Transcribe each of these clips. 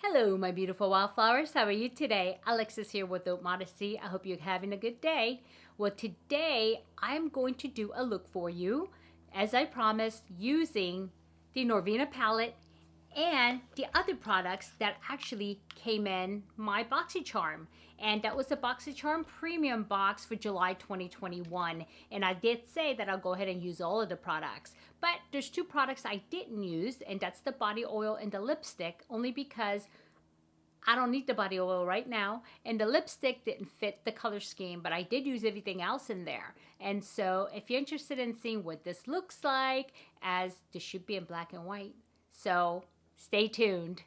Hello, my beautiful wildflowers. How are you today? Alexis here with Modesty. I hope you're having a good day. Well, today I'm going to do a look for you, as I promised, using the Norvinal palette and the other products that actually came in my Boxycharm. And that was the Boxycharm Premium Box for July 2021. And I did say that I'll go ahead and use all of the products. But there's two products I didn't use, and that's the body oil and the lipstick, only because I don't need the body oil right now, and the lipstick didn't fit the color scheme, but I did use everything else in there. And so if you're interested in seeing what this looks like, as this should be in black and white, so stay tuned.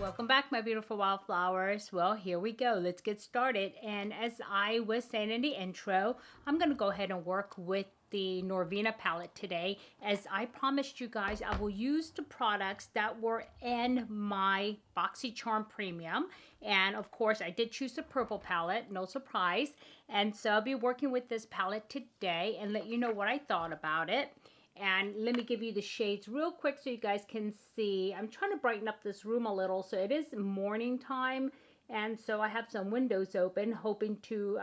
Welcome back, my beautiful wildflowers. Well, here we go. Let's get started. And as I was saying in the intro, I'm going to go ahead and work with the Norvinal palette today. As I promised you guys, I will use the products that were in my Boxycharm Premium. And of course, I did choose the purple palette, no surprise. And so I'll be working with this palette today and let you know what I thought about it. And let me give you the shades real quick so you guys can see. I'm trying to brighten up this room a little. So it is morning time. And so I have some windows open, hoping to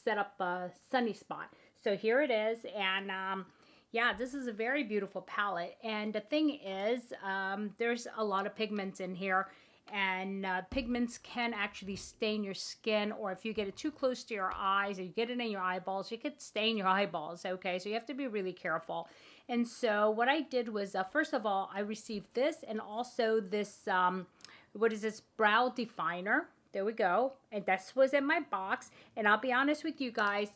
set up a sunny spot. So here it is. And yeah, this is a very beautiful palette. And the thing is, there's a lot of pigments in here. And pigments can actually stain your skin, or if you get it too close to your eyes or you get it in your eyeballs, you could stain your eyeballs, okay? So you have to be really careful. And so what I did was, first of all, I received this and also this, what is this, brow definer. There we go. And this was in my box. And I'll be honest with you guys,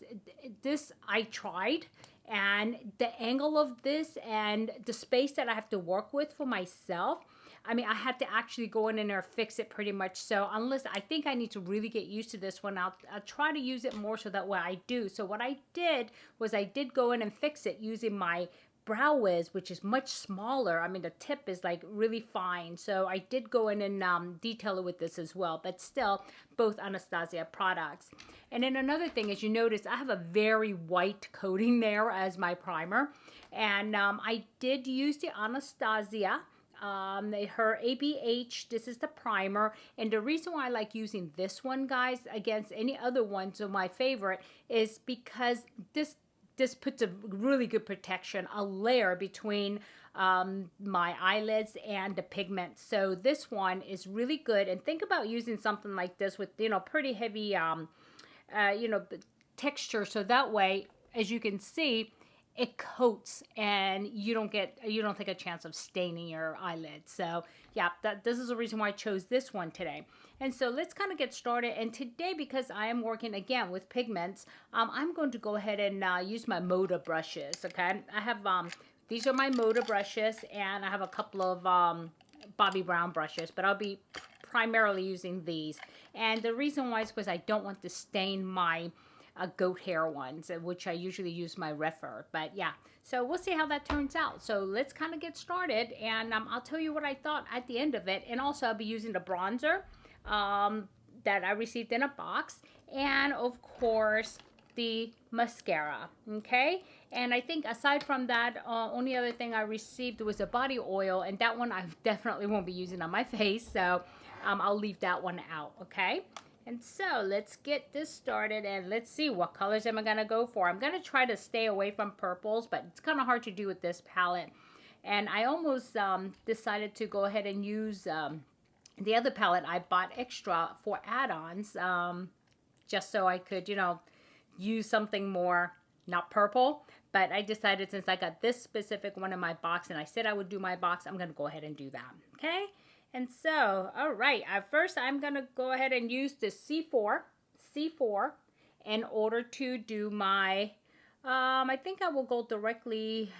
this I tried. And the angle of this and the space that I have to work with for myself, I mean, I had to actually go in there and fix it pretty much. So unless, I think I need to really get used to this one. I'll try to use it more so that way I do. So what I did was I did go in and fix it using my Brow Wiz, which is much smaller. I mean, the tip is like really fine. So I did go in and detail it with this as well. But still, both Anastasia products. And then another thing is, you notice I have a very white coating there as my primer. And I did use the Anastasia. Her ABH, this is the primer, and the reason why I like using this one, guys, against any other ones of my favorite, is because this puts a really good protection, a layer between my eyelids and the pigment. So this one is really good, and think about using something like this with, you know, pretty heavy, you know, texture, so that way, as you can see, it coats and you don't take a chance of staining your eyelids. So yeah, this is the reason why I chose this one today. And so let's kind of get started. And today, because I am working again with pigments, I'm going to go ahead and use my Moda brushes. Okay, I have these are my Moda brushes, and I have a couple of Bobbi Brown brushes, but I'll be primarily using these. And the reason why is because I don't want to stain my goat hair ones, which I usually use my Refer. But yeah, so we'll see how that turns out. So let's kind of get started, and I'll tell you what I thought at the end of it. And also I'll be using the bronzer that I received in a box, and of course the mascara. Okay, and I think aside from that, only other thing I received was a body oil, and that one I definitely won't be using on my face, so I'll leave that one out. Okay. And so let's get this started, and let's see what colors am I going to go for. I'm going to try to stay away from purples, but it's kind of hard to do with this palette. And I almost decided to go ahead and use the other palette I bought extra for add-ons, just so I could, you know, use something more, not purple. But I decided, since I got this specific one in my box and I said I would do my box, I'm going to go ahead and do that. Okay? And so, all right, first I'm going to go ahead and use the C4 in order to do my, I think I will go directly,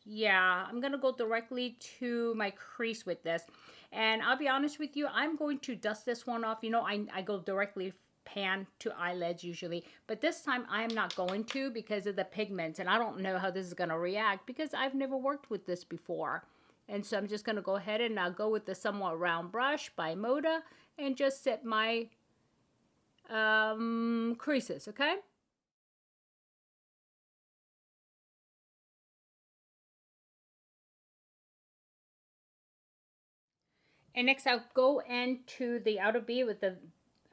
yeah, I'm going to go directly to my crease with this. And I'll be honest with you, I'm going to dust this one off. You know, I go directly pan to eyelids usually. But this time I am not going to because of the pigments. And I don't know how this is going to react because I've never worked with this before. And so I'm just going to go ahead and now go with the somewhat round brush by Moda and just set my creases, okay? And next I'll go into the outer B with the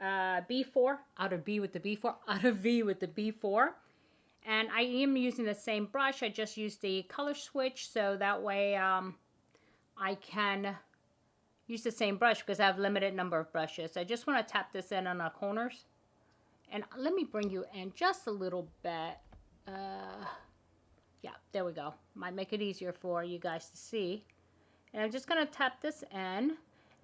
B4, outer B with the B4, outer V with the B4. And I am using the same brush. I just used the color switch so that way I can use the same brush because I have limited number of brushes. I just want to tap this in on the corners. And let me bring you in just a little bit. Yeah, there we go. Might make it easier for you guys to see. And I'm just going to tap this in.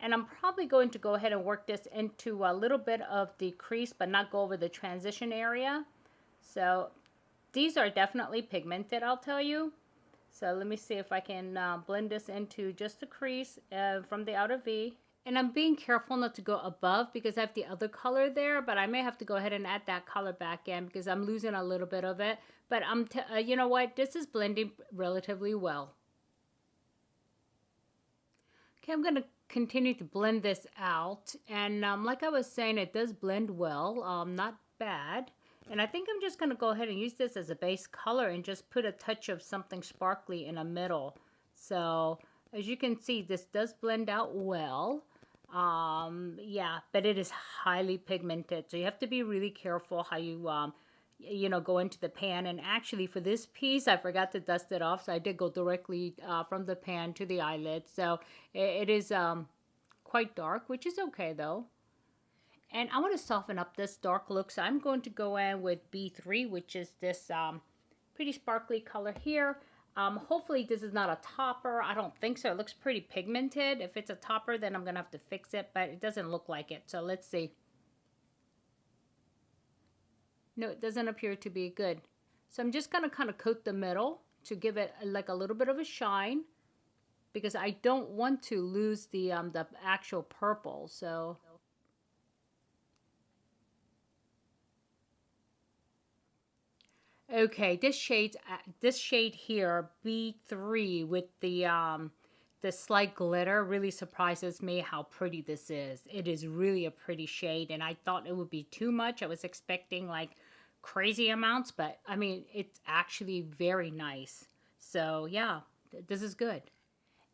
And I'm probably going to go ahead and work this into a little bit of the crease, but not go over the transition area. So these are definitely pigmented, I'll tell you. So let me see if I can blend this into just the crease from the outer V. And I'm being careful not to go above because I have the other color there, but I may have to go ahead and add that color back in because I'm losing a little bit of it. But you know what? This is blending relatively well. Okay, I'm going to continue to blend this out. And like I was saying, it does blend well, not bad. And I think I'm just going to go ahead and use this as a base color and just put a touch of something sparkly in the middle. So as you can see, this does blend out well. Yeah, but it is highly pigmented. So you have to be really careful how you, you know, go into the pan. And actually for this piece, I forgot to dust it off. So I did go directly from the pan to the eyelid. So it is quite dark, which is okay though. And I want to soften up this dark look. So I'm going to go in with B3, which is this pretty sparkly color here. Hopefully this is not a topper. I don't think so. It looks pretty pigmented. If it's a topper, then I'm going to have to fix it, but it doesn't look like it. So let's see. No, it doesn't appear to be good. So I'm just going to kind of coat the middle to give it like a little bit of a shine because I don't want to lose the actual purple. So okay, this shade here, B3 with the slight glitter really surprises me how pretty this is. It is really a pretty shade, and I thought it would be too much. I was expecting like crazy amounts, but I mean, it's actually very nice. So yeah, this is good.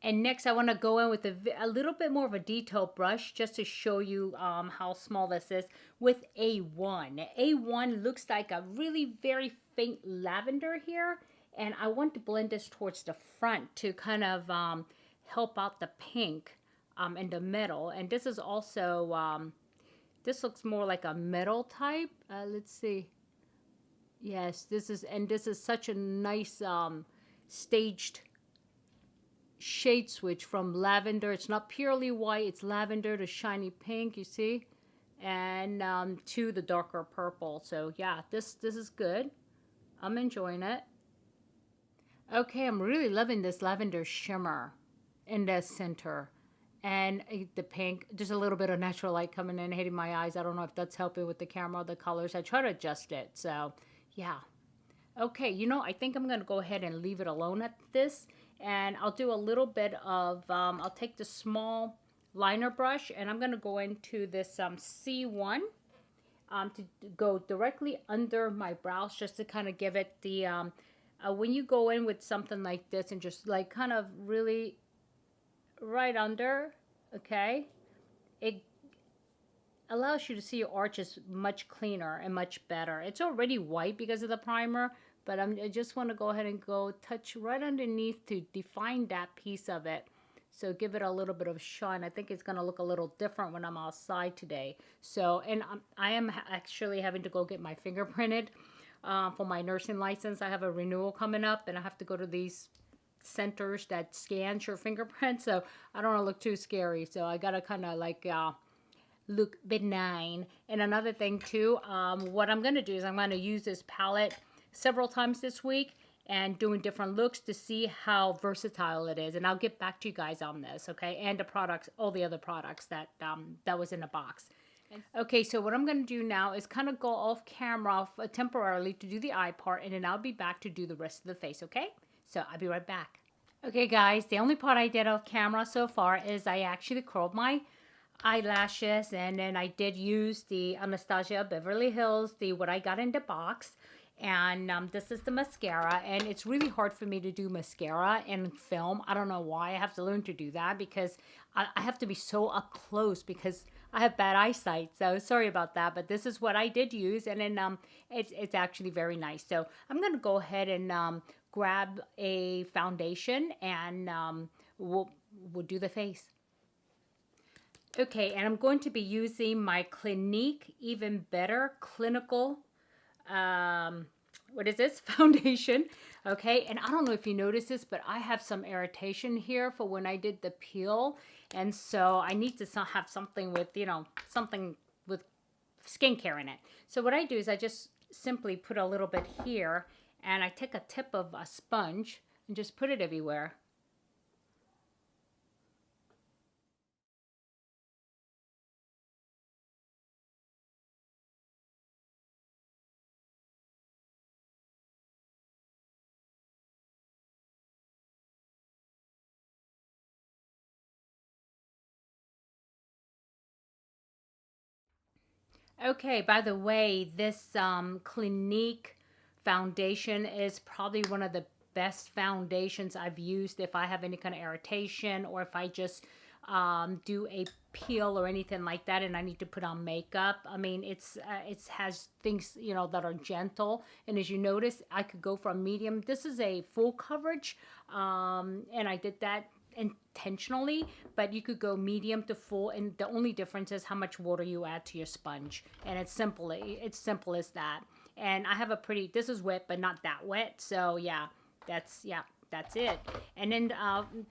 And next I want to go in with a little bit more of a detailed brush just to show you how small this is with A1. A1 looks like a really very faint lavender here. And I want to blend this towards the front to kind of help out the pink in the middle. And this is also, this looks more like a metal type. Let's see. Yes, this is such a nice staged shade switch from lavender. It's not purely white, it's lavender to shiny pink, you see, and to the darker purple. So yeah, this is good. I'm enjoying it. Okay, I'm really loving this lavender shimmer in the center and the pink. Just a little bit of natural light coming in, hitting my eyes. I don't know if that's helping with the camera, the colors. I try to adjust it. So yeah. Okay, you know, I think I'm going to go ahead and leave it alone at this. And I'll do a little bit of, I'll take the small liner brush and I'm going to go into this C1 to go directly under my brows just to kind of give it the, when you go in with something like this and just like kind of really right under, okay, it allows you to see your arches much cleaner and much better. It's already white because of the primer, but I just want to go ahead and go touch right underneath to define that piece of it. So give it a little bit of shine. I think it's going to look a little different when I'm outside today. So, and I am actually having to go get my fingerprinted for my nursing license. I have a renewal coming up and I have to go to these centers that scans your fingerprint. So I don't want to look too scary. So I got to kind of like look benign. And another thing too, what I'm going to do is I'm going to use this palette several times this week and doing different looks to see how versatile it is. And I'll get back to you guys on this, okay? And the products, all the other products that that was in the box. Okay, so what I'm going to do now is kind of go off camera temporarily to do the eye part, and then I'll be back to do the rest of the face, okay? So I'll be right back. Okay, guys, the only part I did off camera so far is I actually curled my eyelashes, and then I did use the Anastasia Beverly Hills, what I got in the box. And this is the mascara, and it's really hard for me to do mascara and film. I don't know why. I have to learn to do that because I have to be so up close because I have bad eyesight. So sorry about that, but this is what I did use, and then it's actually very nice. So I'm gonna go ahead and grab a foundation, and we'll do the face. Okay, and I'm going to be using my Clinique Even Better Clinical what is this, foundation. Okay, and I don't know if you noticed this, but I have some irritation here for when I did the peel, and so I need to have something with, you know, something with skincare in it. So what I do is I just simply put a little bit here, and I take a tip of a sponge and just put it everywhere. Okay, by the way, this Clinique foundation is probably one of the best foundations I've used if I have any kind of irritation, or if I just do a peel or anything like that and I need to put on makeup. I mean, it has things, you know, that are gentle. And as you notice, I could go from medium. This is a full coverage, and I did that intentionally, but you could go medium to full, and the only difference is how much water you add to your sponge, and it's simple as that. And I have a pretty, this is wet but not that wet, so yeah, that's it. And then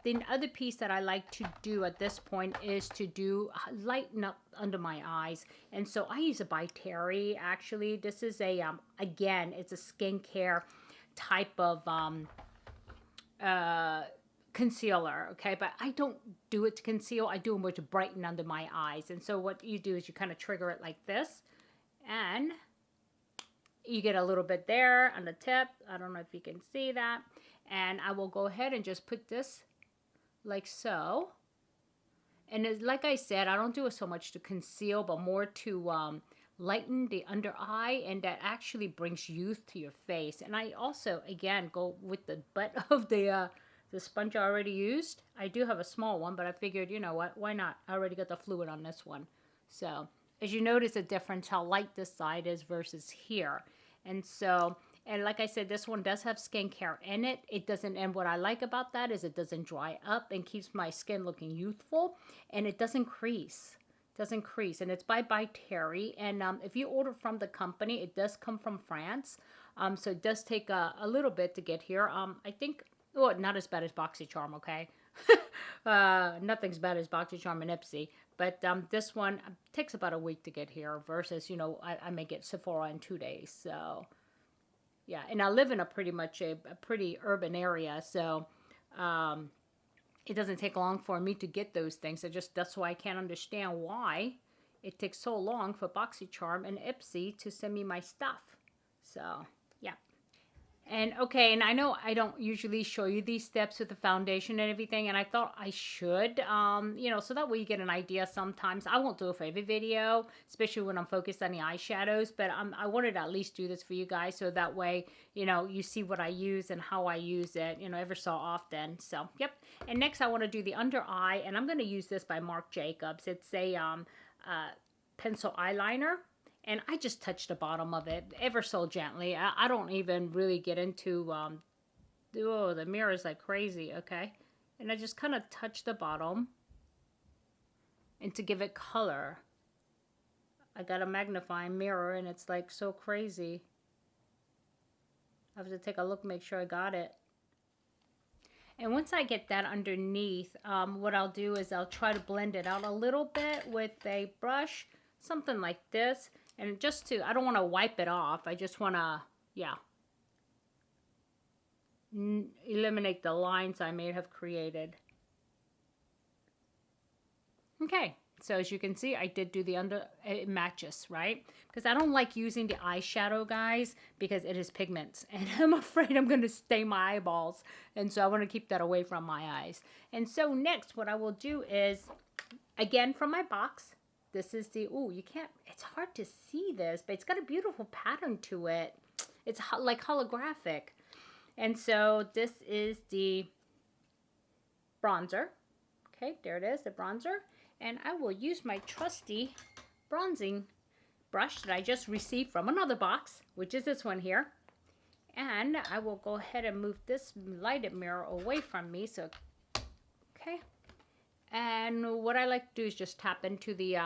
the other piece that I like to do at this point is to do lighten up under my eyes, and so I use a by Terry. Actually, this is a again, it's a skincare type of concealer, okay, but I don't do it to conceal. I do it more to brighten under my eyes. And so what you do is you kind of trigger it like this, and you get a little bit there on the tip. I don't know if you can see that. And I will go ahead and just put this like so. And like I said, I don't do it so much to conceal, but more to lighten the under eye, and that actually brings youth to your face. And I also, again, go with the butt of the sponge I already used. I do have a small one, but I figured, you know what, why not? I already got the fluid on this one. So as you notice the difference how light this side is versus here. And so, and like I said, this one does have skincare in it. It doesn't, and what I like about that is it doesn't dry up and keeps my skin looking youthful, and it doesn't crease. Doesn't crease. And it's by Terry. And if you order from the company, it does come from France. So it does take a little bit to get here. I think, oh, not as bad as Boxycharm, okay? Nothing's bad as Boxycharm and IPSY. But this one takes about a week to get here versus, you know, I may get Sephora in 2 days. So, yeah. And I live in a pretty much a pretty urban area. So, it doesn't take long for me to get those things. That's why I can't understand why it takes so long for Boxycharm and IPSY to send me my stuff. So, yeah. And okay, and I know I don't usually show you these steps with the foundation and everything, and I thought I should, you know, so that way you get an idea sometimes. I won't do it for every video, especially when I'm focused on the eyeshadows, but I wanted to at least do this for you guys so that way, you know, you see what I use and how I use it, you know, ever so often. So, yep. And next I want to do the under eye, and I'm going to use this by Marc Jacobs. It's a pencil eyeliner. And I just touch the bottom of it ever so gently. I don't even really get into, oh, the mirror is like crazy, okay? And I just kind of touch the bottom. And to give it color, I got a magnifying mirror and it's like so crazy. I have to take a look, make sure I got it. And once I get that underneath, what I'll do is I'll try to blend it out a little bit with a brush, something like this. And just to, I don't want to wipe it off. I just want to, yeah, eliminate the lines I may have created. Okay, So as you can see, I did do the under, it matches, right? Because I don't like using the eyeshadow, guys, because it is pigments. And I'm afraid I'm going to stain my eyeballs. And so I want to keep that away from my eyes. And so next, what I will do is, again, from my box, this is the, ooh, you can't, it's hard to see this, but it's got a beautiful pattern to it. It's like holographic. And so this is the bronzer. Okay, there it is, the bronzer. And I will use my trusty bronzing brush that I just received from another box, which is this one here. And I will go ahead and move this lighted mirror away from me. So, okay. And what I like to do is just tap into the,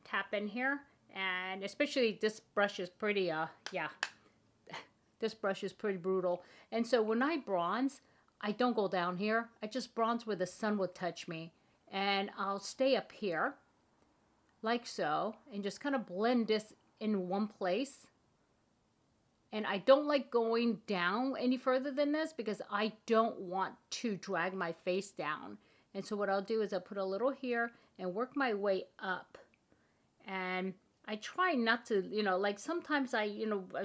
tap in here. And especially this brush is pretty, yeah. This brush is pretty brutal. And so when I bronze, I don't go down here. I just bronze where the sun will touch me. And I'll stay up here, like so, and just kind of blend this in one place. And I don't like going down any further than this because I don't want to drag my face down. And so what I'll do is I'll put a little here and work my way up. And I try not to, you know, like sometimes I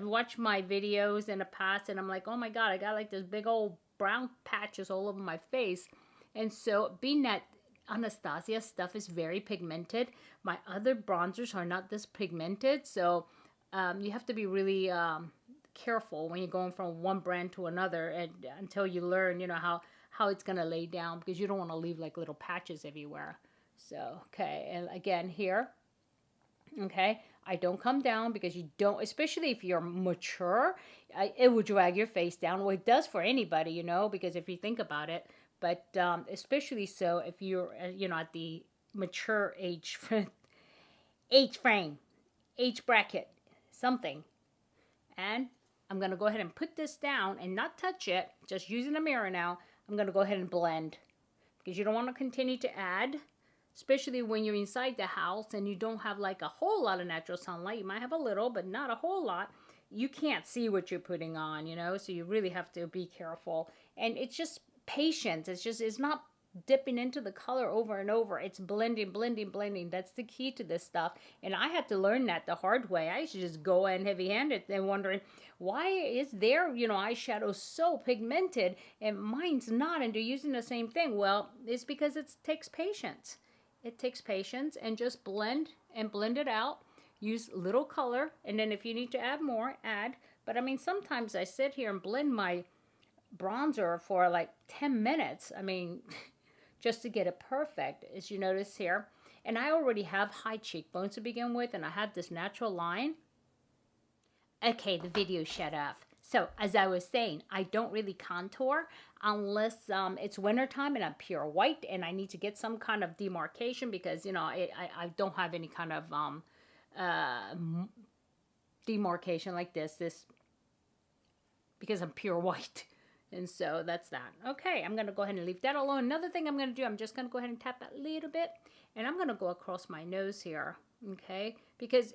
watch my videos in the past and I'm like, oh my God, I got like this big old brown patches all over my face. And so being that Anastasia stuff is very pigmented, my other bronzers are not this pigmented. So you have to be really careful when you're going from one brand to another, and until you learn, you know, how it's going to lay down, because you don't want to leave like little patches everywhere. So, okay. And again, here, okay, I don't come down because you don't, especially if you're mature, it will drag your face down. Well, it does for anybody, you know, because if you think about it, but especially so if you're, you know, at the mature age frame, age bracket, something. And I'm going to go ahead and put this down and not touch it, just using a mirror now. I'm going to go ahead and blend, because you don't want to continue to add, especially when you're inside the house and you don't have like a whole lot of natural sunlight. You might have a little, but not a whole lot. You can't see what you're putting on, you know, so you really have to be careful. And it's just patience. It's not dipping into the color over and over. It's blending, blending, blending. That's the key to this stuff. And I had to learn that the hard way. I used to just go in heavy-handed and wondering, why is their, you know, eyeshadow so pigmented and mine's not, and they're using the same thing? Well, it's because it takes patience. It takes patience, and just blend and blend it out. Use little color, and then if you need to add more, add. But I mean, sometimes I sit here and blend my bronzer for like 10 minutes. I mean, just to get it perfect, as you notice here. And I already have high cheekbones to begin with, and I have this natural line. Okay, the video shut off. So, as I was saying, I don't really contour unless it's wintertime and I'm pure white and I need to get some kind of demarcation, because, you know, I don't have any kind of demarcation like this, because I'm pure white. And so that's that. Okay, I'm going to go ahead and leave that alone. Another thing I'm going to do, I'm just going to go ahead and tap that a little bit. And I'm going to go across my nose here, okay? Because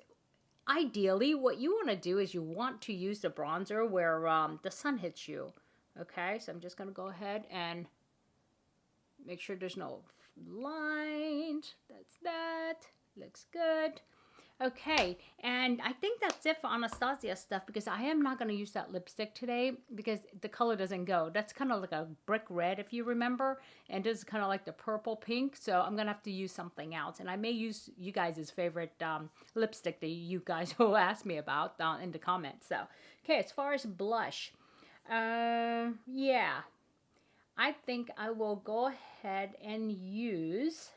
ideally, what you want to do is you want to use the bronzer where the sun hits you, okay? So I'm just going to go ahead and make sure there's no lines. That's that. Looks good. Okay, and I think that's it for Anastasia stuff, because I am not going to use that lipstick today because the color doesn't go. That's kind of like a brick red, if you remember, and this is kind of like the purple pink, so I'm going to have to use something else. And I may use you guys' favorite lipstick that you guys will ask me about in the comments. So, okay, as far as blush, yeah, I think I will go ahead and use,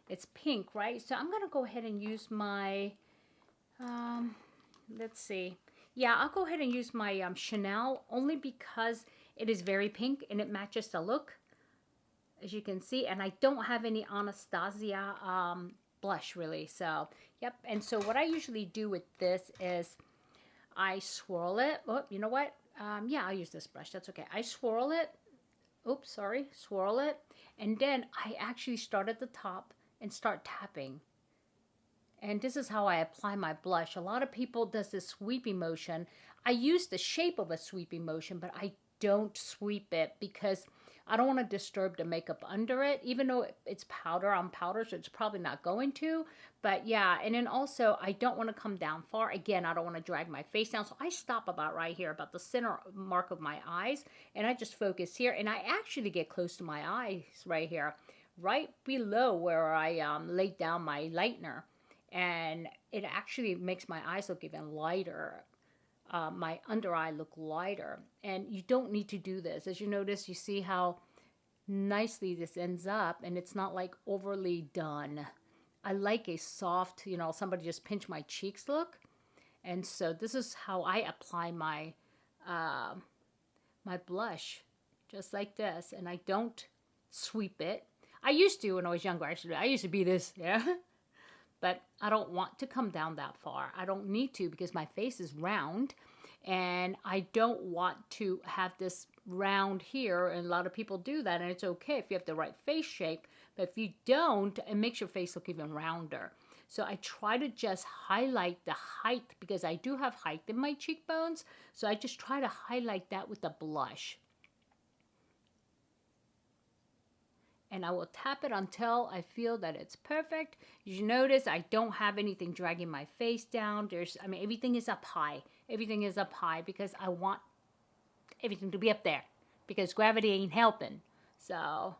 it's pink, right? So I'm going to go ahead and use my, let's see. Yeah, I'll go ahead and use my Chanel, only because it is very pink and it matches the look, as you can see. And I don't have any Anastasia blush really. So, yep. And so what I usually do with this is I swirl it. Oh, you know what? Yeah, I'll use this brush. That's okay. I swirl it. Oops, sorry. Swirl it. And then I actually start at the top and start tapping. And this is how I apply my blush. A lot of people does this sweeping motion. I use the shape of a sweeping motion, but I don't sweep it because I don't want to disturb the makeup under it, even though it's powder on powder, so it's probably not going to. But yeah, and then also I don't want to come down far. Again, I don't want to drag my face down, so I stop about right here, about the center mark of my eyes, and I just focus here, and I actually get close to my eyes right here, right below where I laid down my lightener, and it actually makes my eyes look even lighter. My under eye look lighter, and you don't need to do this. As you notice, you see how nicely this ends up, and it's not like overly done. I like a soft, you know, somebody just pinch my cheeks look, and so this is how I apply my my blush, just like this, and I don't sweep it. I used to when I was younger. Actually, I used to be this, yeah. But I don't want to come down that far. I don't need to, because my face is round, and I don't want to have this round here, and a lot of people do that, and it's okay if you have the right face shape, but if you don't, it makes your face look even rounder. So I try to just highlight the height, because I do have height in my cheekbones, so I just try to highlight that with the blush. And I will tap it until I feel that it's perfect. You notice I don't have anything dragging my face down. I mean, everything is up high. Everything is up high because I want everything to be up there, because gravity ain't helping. So,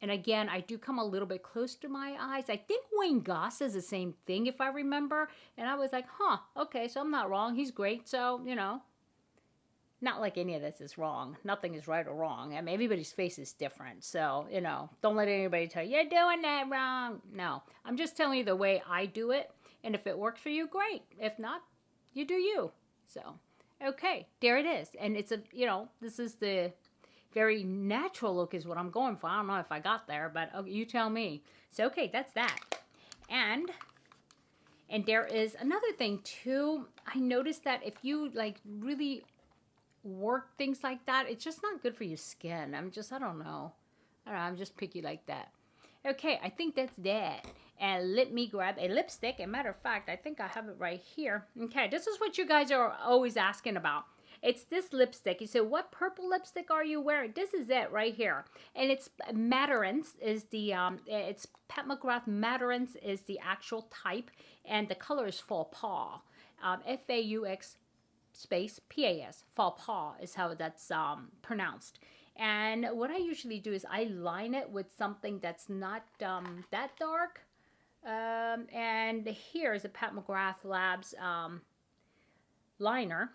and again, I do come a little bit close to my eyes. I think Wayne Goss says the same thing, if I remember. And I was like, huh, okay, so I'm not wrong. He's great. So, you know. Not like any of this is wrong. Nothing is right or wrong. I mean, everybody's face is different. So, you know, don't let anybody tell you, you're doing that wrong. No, I'm just telling you the way I do it. And if it works for you, great. If not, you do you. So, okay, there it is. And it's a, you know, this is the very natural look is what I'm going for. I don't know if I got there, but okay, you tell me. So, okay, that's that. And there is another thing too. I noticed that if you like really work things like that, it's just not good for your skin. I don't know, I'm just picky like that. Okay, I think that's that. And let me grab a lipstick. As a matter of fact, I think I have it right here. Okay, this is what you guys are always asking about. It's this lipstick. You say, what purple lipstick are you wearing? This is it right here. And it's Matterance is the, it's Pat McGrath Matterance is the actual type. And the color is Faux Pas. F-A-U-X space P-A-S. Faux Pas is how that's pronounced. And what I usually do is I line it with something that's not that dark. And here is a Pat McGrath Labs liner.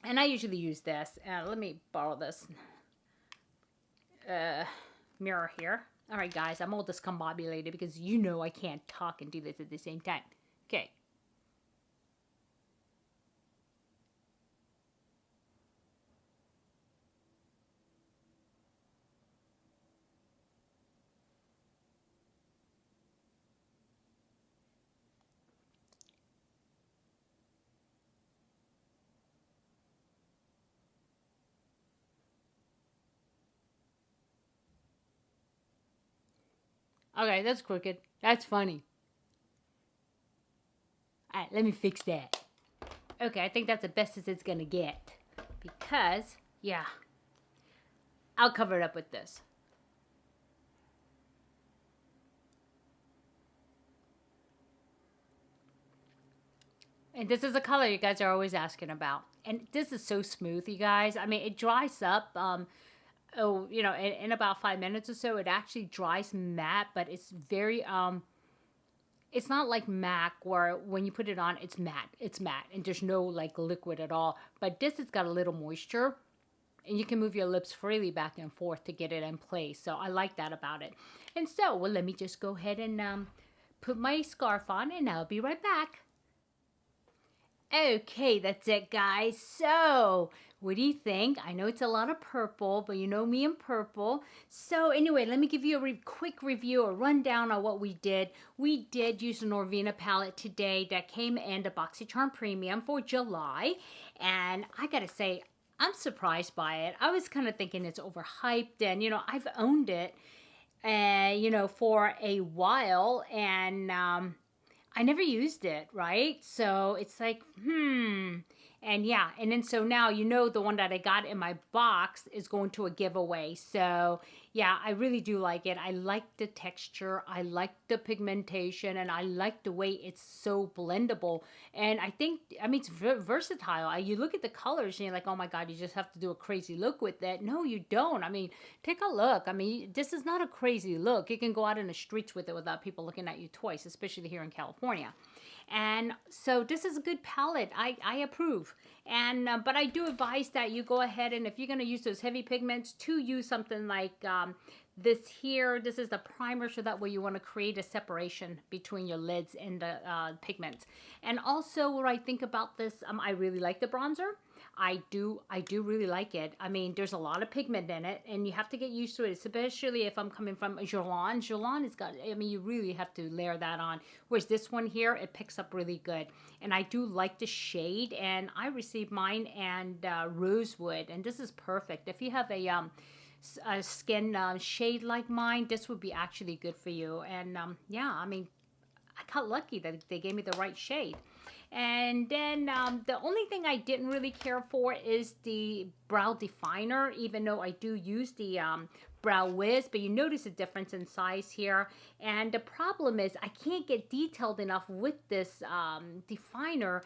And I usually use this. Let me borrow this mirror here. All right, guys, I'm all discombobulated because you know I can't talk and do this at the same time. Okay. Okay, that's crooked. That's funny. Alright, let me fix that. Okay, I think that's the best as it's gonna get. Because, yeah, I'll cover it up with this. And this is a color you guys are always asking about. And this is so smooth, you guys. I mean, it dries up. You know, in about 5 minutes or so, it actually dries matte, but it's very, it's not like MAC where when you put it on, it's matte, and there's no like liquid at all. But this has got a little moisture, and you can move your lips freely back and forth to get it in place. So I like that about it. And so, well, let me just go ahead and put my scarf on, and I'll be right back. Okay, that's it, guys. So, what do you think? I know it's a lot of purple, but you know me and purple. So, anyway, let me give you a quick review, a rundown on what we did. We did use the Norvinal palette today that came in the Boxycharm Premium for July. And I gotta say, I'm surprised by it. I was kind of thinking it's overhyped, and, you know, I've owned it, you know, for a while, and, I never used it, right? So it's like, And yeah, and then so now you know the one that I got in my box is going to a giveaway. So yeah, I really do like it. I like the texture, I like the pigmentation, and I like the way it's so blendable. And I think, I mean, it's versatile. You look at the colors and you're like, oh my God, you just have to do a crazy look with that. No, you don't. I mean, take a look. I mean, this is not a crazy look. You can go out in the streets with it without people looking at you twice, especially here in California. And so this is a good palette. I approve. And but I do advise that you go ahead, and if you're going to use those heavy pigments, to use something like this here. This is the primer, so that way you want to create a separation between your lids and the pigments. And also, what I think about this, I really like the bronzer. I do really like it. I mean, there's a lot of pigment in it, and you have to get used to it, especially if I'm coming from Guerlain. Guerlain has got, I mean, you really have to layer that on. Whereas this one here, it picks up really good. And I do like the shade, and I received mine and Rosewood, and this is perfect. If you have a skin shade like mine, this would be actually good for you. And yeah, I mean, I got lucky that they gave me the right shade. And then the only thing I didn't really care for is the brow definer, even though I do use the Brow Wiz, but you notice a difference in size here. And the problem is I can't get detailed enough with this definer.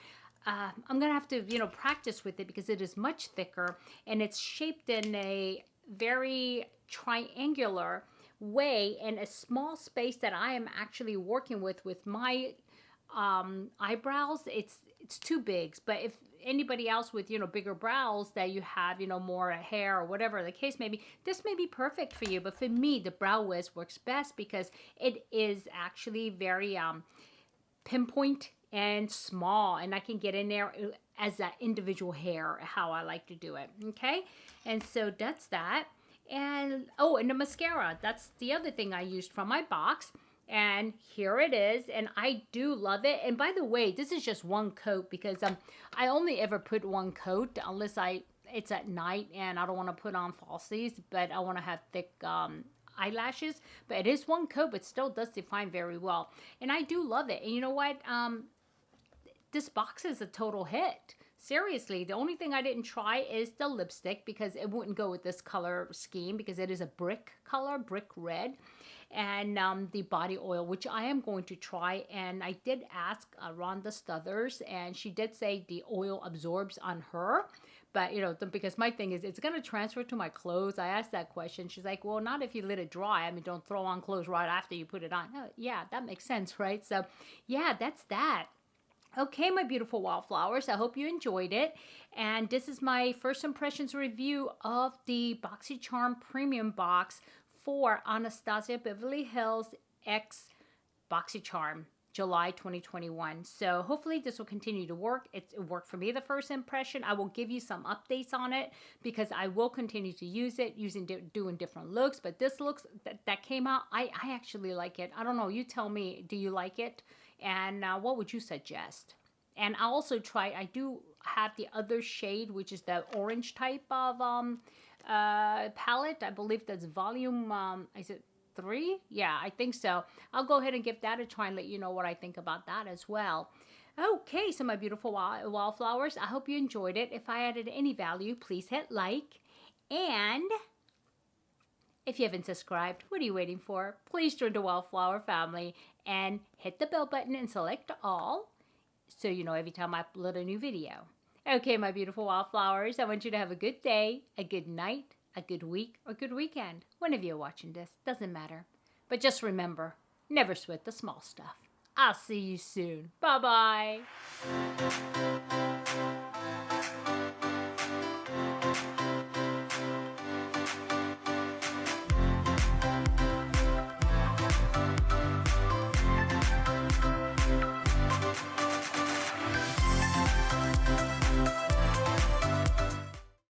I'm going to have to, practice with it, because it is much thicker, and it's shaped in a very triangular way in a small space that I am actually working with my eyebrows. It's too big. But if anybody else with bigger brows that you have more hair or whatever the case may be, this may be perfect for you. But for me, the Brow Wiz works best because it is actually very pinpoint and small, and I can get in there as that individual hair, how I like to do it. Okay, and so that's that. And oh, and the mascara, that's the other thing I used from my box. And here it is, and I do love it. And by the way, this is just one coat, because I only ever put one coat unless it's at night and I don't want to put on falsies, but I want to have thick eyelashes. But it is one coat, but still does define very well. And I do love it. And you know what? This box is a total hit. Seriously, the only thing I didn't try is the lipstick, because it wouldn't go with this color scheme, because it is a brick color, brick red. And the body oil, which I am going to try. And I did ask Rhonda Stuthers, and she did say the oil absorbs on her. But, because my thing is, it's going to transfer to my clothes. I asked that question. She's like, well, not if you let it dry. I mean, don't throw on clothes right after you put it on. Oh, yeah, that makes sense, right? So, yeah, that's that. Okay, my beautiful wildflowers, I hope you enjoyed it. And this is my first impressions review of the Boxycharm Premium Box for Anastasia Beverly Hills X Boxycharm, July 2021. So hopefully this will continue to work. It worked for me the first impression. I will give you some updates on it, because I will continue to use it, doing different looks. But this looks that came out, I actually like it. I don't know, you tell me, do you like it? And what would you suggest? And I also I do have the other shade, which is the orange type of palette. I believe that's volume, is it 3? Yeah, I think so. I'll go ahead and give that a try and let you know what I think about that as well. Okay, so my beautiful wildflowers, I hope you enjoyed it. If I added any value, please hit like. And if you haven't subscribed, what are you waiting for? Please join the Wildflower family and hit the bell button and select all, so you know every time I upload a new video. Okay, my beautiful wildflowers, I want you to have a good day, a good night, a good week, or good weekend. Whenever you're watching this, doesn't matter. But just remember, never sweat the small stuff. I'll see you soon. Bye-bye.